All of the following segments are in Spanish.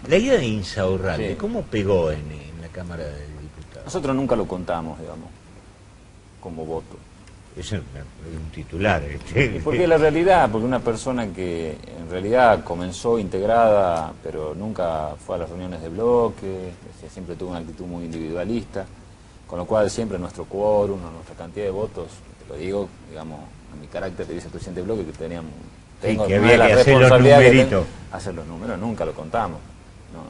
La idea de Insaurralde, Sí. ¿cómo pegó en la Cámara de Diputados? Nosotros nunca lo contamos, digamos, como voto. Es un titular. Porque la realidad, porque una persona que en realidad comenzó integrada, pero nunca fue a las reuniones de bloque, siempre tuvo una actitud muy individualista, con lo cual siempre nuestro quórum, nuestra cantidad de votos, te lo digo, digamos, a mi carácter de vicepresidente de bloque, que tengo que una de había las que hacer los responsabilidades numeritos. hacer los números, nunca lo contamos. No.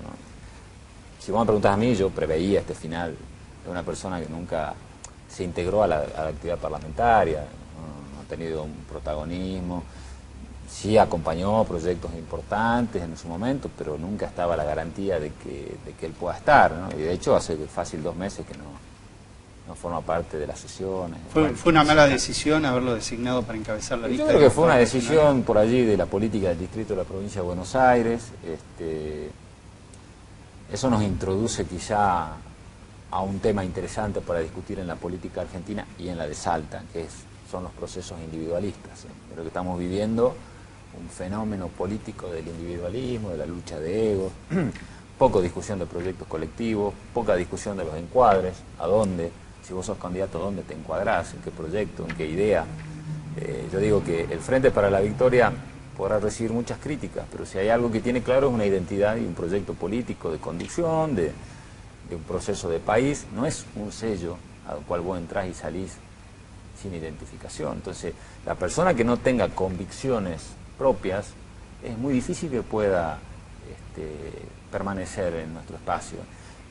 Si vos me preguntás a mí, yo preveía este final de una persona que nunca se integró a la actividad parlamentaria, no ha tenido un protagonismo, sí acompañó proyectos importantes en su momento, pero nunca estaba la garantía de que él pueda estar, ¿no? Y de hecho hace fácil 2 meses que no forma parte de las sesiones. ¿Fue una mala decisión haberlo designado para encabezar la lista? Yo creo que fue una decisión por allí de la política del distrito de la provincia de Buenos Aires. Eso nos introduce quizá a un tema interesante para discutir en la política argentina y en la de Salta, que son los procesos individualistas. Creo que estamos viviendo un fenómeno político del individualismo, de la lucha de egos, poco discusión de proyectos colectivos, poca discusión de los encuadres, a dónde, si vos sos candidato, a dónde te encuadrás, en qué proyecto, en qué idea. Yo digo que el Frente para la Victoria podrá recibir muchas críticas, pero si hay algo que tiene claro es una identidad y un proyecto político de conducción, de un proceso de país, no es un sello al cual vos entrás y salís sin identificación. Entonces, la persona que no tenga convicciones propias, es muy difícil que pueda permanecer en nuestro espacio.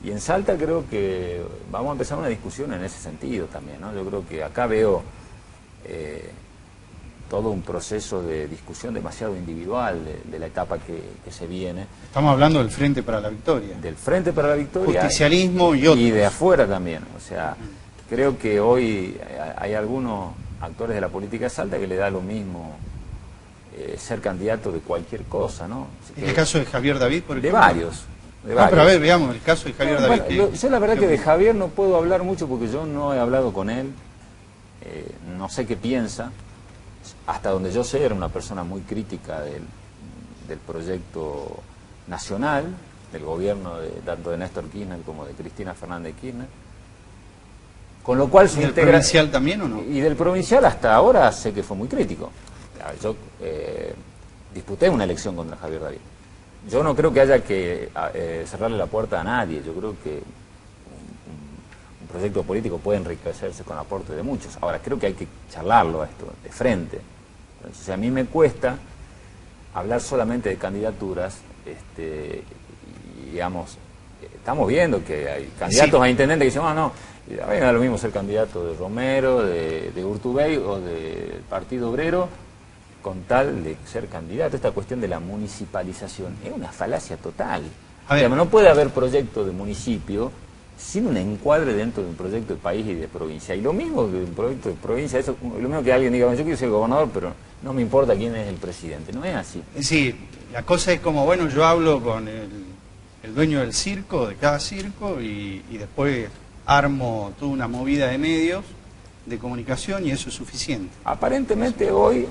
Y en Salta creo que vamos a empezar una discusión en ese sentido también, ¿no? Yo creo que acá veo todo un proceso de discusión demasiado individual de la etapa que se viene. Estamos hablando del Frente para la Victoria. Del Frente para la Victoria. Justicialismo y otros. Y de afuera también. O sea, creo que hoy hay algunos actores de la política de Salta que le da lo mismo ser candidato de cualquier cosa, ¿no? ¿El caso de Javier David, por ejemplo? De varios. Pero a ver, veamos el caso de Javier David. Bueno, yo la verdad que de Javier no puedo hablar mucho porque yo no he hablado con él, no sé qué piensa. Hasta donde yo sé, era una persona muy crítica del proyecto nacional, del gobierno tanto de Néstor Kirchner como de Cristina Fernández de Kirchner. Con lo cual ¿Y del provincial también o no? Y del provincial hasta ahora sé que fue muy crítico. Yo disputé una elección contra Javier David. Yo no creo que haya que cerrarle la puerta a nadie. Yo creo que un proyecto político puede enriquecerse con aporte de muchos. Ahora, creo que hay que charlarlo a esto de frente. Entonces, a mí me cuesta hablar solamente de candidaturas, y, digamos, estamos viendo que hay candidatos a intendentes que dicen, no, a mí me da lo mismo ser candidato de Romero, de Urtubey o del Partido Obrero, con tal de ser candidato. Esta cuestión de la municipalización es una falacia total. O sea, no puede haber proyecto de municipio sin un encuadre dentro de un proyecto de país y de provincia. Y lo mismo que un proyecto de provincia, lo mismo que alguien diga, yo quiero ser gobernador, pero no me importa quién es el presidente. No es así. Sí, la cosa es como, bueno, yo hablo con el dueño del circo, de cada circo, y después armo toda una movida de medios de comunicación y eso es suficiente. Aparentemente hoy,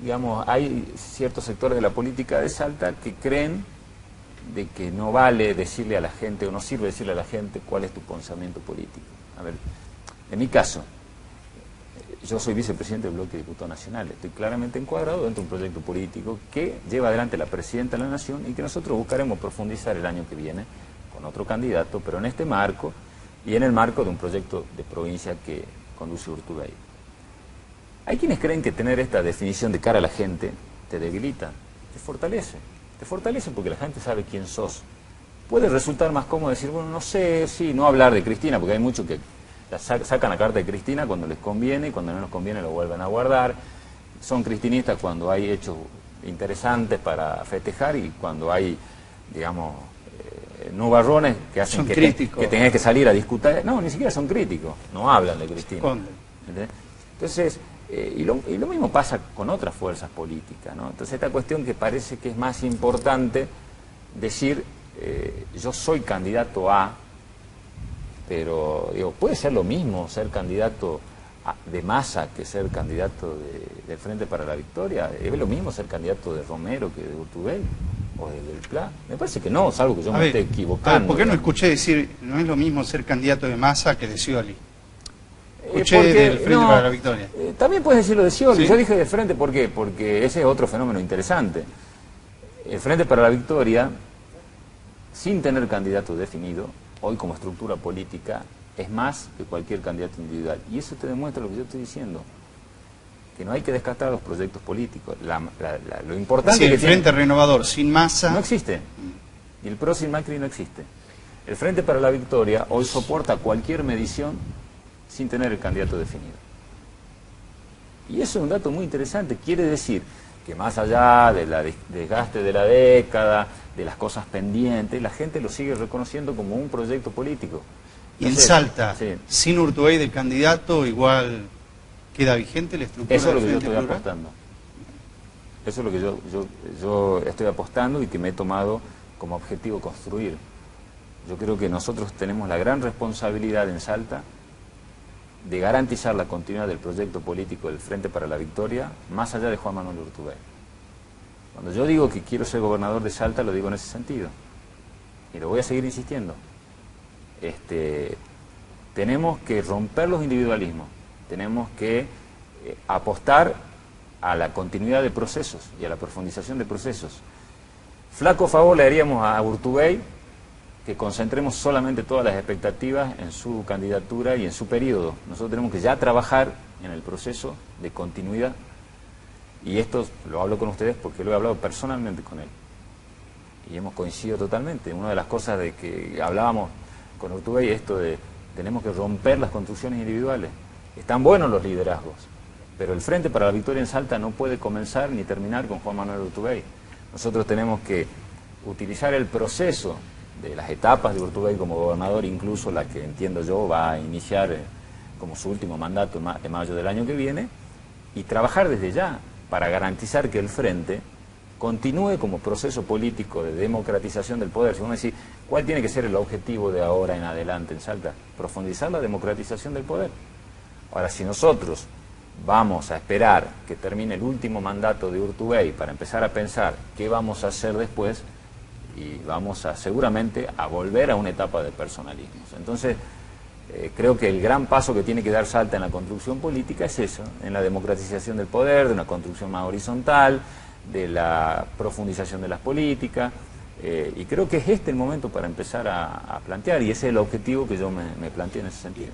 digamos, hay ciertos sectores de la política de Salta que creen de que no vale decirle a la gente, o no sirve decirle a la gente cuál es tu pensamiento político. A ver, en mi caso, yo soy vicepresidente del bloque de diputados nacionales, estoy claramente encuadrado dentro de un proyecto político que lleva adelante la presidenta de la Nación y que nosotros buscaremos profundizar el año que viene con otro candidato, pero en este marco y en el marco de un proyecto de provincia que conduce Urtubey. Hay quienes creen que tener esta definición de cara a la gente te debilita, te fortalece. Te fortalece porque la gente sabe quién sos. Puede resultar más cómodo decir, bueno, no sé, sí, no hablar de Cristina, porque hay muchos que sacan la carta de Cristina cuando les conviene y cuando no les conviene lo vuelven a guardar. Son cristinistas cuando hay hechos interesantes para festejar y cuando hay, digamos, nubarrones que hacen que tengas que salir a discutir. No, ni siquiera son críticos, no hablan de Cristina. Entonces, y lo mismo pasa con otras fuerzas políticas, ¿no? Entonces esta cuestión que parece que es más importante decir, yo soy candidato a, pero digo, puede ser lo mismo ser candidato de Massa que ser candidato del Frente para la Victoria, es lo mismo ser candidato de Romero que de Urtubey. o del PLA? Me parece que no, salvo que yo A me ver, esté equivocando. ¿por qué no digamos. escuché decir, no es lo mismo ser candidato de Massa que de Scioli? Escuché Porque, del Frente no, para la Victoria. También puedes decirlo de Scioli. ¿Sí? Yo dije de Frente, ¿por qué? Porque ese es otro fenómeno interesante. El Frente para la Victoria, sin tener candidato definido, hoy como estructura política, es más que cualquier candidato individual. Y eso te demuestra lo que yo estoy diciendo, que no hay que descartar los proyectos políticos. Lo importante Sí, que el tiene- Frente Renovador sin Massa. no existe. Y el PRO sin Macri no existe. El Frente para la Victoria hoy soporta cualquier medición sin tener el candidato definido. Y eso es un dato muy interesante. Quiere decir que más allá del desgaste de la década, de las cosas pendientes, la gente lo sigue reconociendo como un proyecto político. Y en Entonces, Salta, sí, sin Urtubey de candidato, igual queda vigente la estructura eso es lo del que yo Frente estoy Plural. apostando. Eso es lo que yo estoy apostando y que me he tomado como objetivo construir. Yo creo que nosotros tenemos la gran responsabilidad en Salta de garantizar la continuidad del proyecto político del Frente para la Victoria, más allá de Juan Manuel Urtubey. Cuando yo digo que quiero ser gobernador de Salta, lo digo en ese sentido. Y lo voy a seguir insistiendo. Tenemos que romper los individualismos, tenemos que apostar a la continuidad de procesos y a la profundización de procesos. Flaco favor le haríamos a Urtubey que concentremos solamente todas las expectativas en su candidatura y en su periodo. Nosotros tenemos que ya trabajar en el proceso de continuidad. Y esto lo hablo con ustedes porque lo he hablado personalmente con él. Y hemos coincidido totalmente. Una de las cosas de que hablábamos con Urtubey es esto de tenemos que romper las construcciones individuales. Están buenos los liderazgos, pero el Frente para la Victoria en Salta no puede comenzar ni terminar con Juan Manuel Urtubey. Nosotros tenemos que utilizar el proceso de las etapas de Urtubey como gobernador, incluso la que entiendo yo va a iniciar como su último mandato en mayo del año que viene, y trabajar desde ya para garantizar que el Frente continúe como proceso político de democratización del poder. Si uno dice, ¿cuál tiene que ser el objetivo de ahora en adelante en Salta? Profundizar la democratización del poder. Ahora, si nosotros vamos a esperar que termine el último mandato de Urtubey para empezar a pensar qué vamos a hacer después, y vamos a seguramente a volver a una etapa de personalismos. Entonces, creo que el gran paso que tiene que dar Salta en la construcción política es eso, en la democratización del poder, de una construcción más horizontal, de la profundización de las políticas, y creo que es este el momento para empezar a plantear, y ese es el objetivo que yo me planteé en ese sentido.